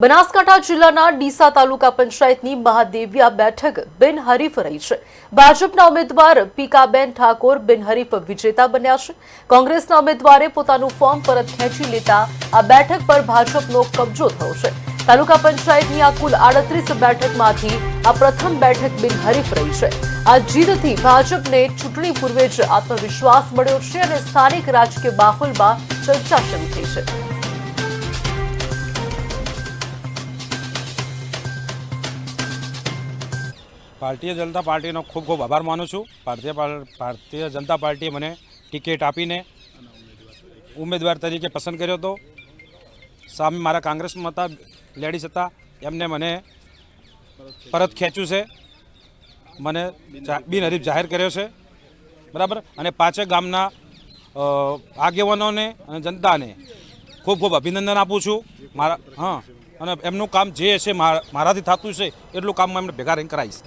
બનાસકાંઠા જિલ્લાના ડીસા તાલુકા પંચાયતની મહાદેવિયા બેઠક બિનહરીફ રહી છે। ભાજપના ઉમેદવાર પીકાબેન ઠાકોર બિનહરીફ વિજેતા બન્યા છે। કોંગ્રેસના ઉમેદવારે પોતાનું ફોર્મ પરત ખેંચી લેતા આ બેઠક પર ભાજપનો કબજો થયો છે। તાલુકા પંચાયતની આ કુલ 38 બેઠકમાંથી આ પ્રથમ બેઠક બિનહરીફ રહી છે। આ જીતથી ભાજપને ચૂંટણી પૂર્વે જ આત્મવિશ્વાસ મળ્યો છે અને સ્થાનિક રાજકીય માહોલમાં ચર્ચા શરૂ થઈ છે। ભારતીય જનતા પાર્ટીનો ખૂબ ખૂબ આભાર માનું છું। ભારતીય જનતા પાર્ટીએ મને ટિકિટ આપીને ઉમેદવાર તરીકે પસંદ કર્યો હતો। સામે મારા કોંગ્રેસમાં હતા લેડીઝ હતા, એમને મને પરત ખેંચ્યું છે, મને બિનહરીફ જાહેર કર્યો છે, બરાબર। અને પાંચે ગામના આગેવાનોને અને જનતાને ખૂબ ખૂબ અભિનંદન આપું છું। અને એમનું કામ જે હશે મારાથી થતું છે એટલું કામ એમને ભેગા રહીને કરાવીશ।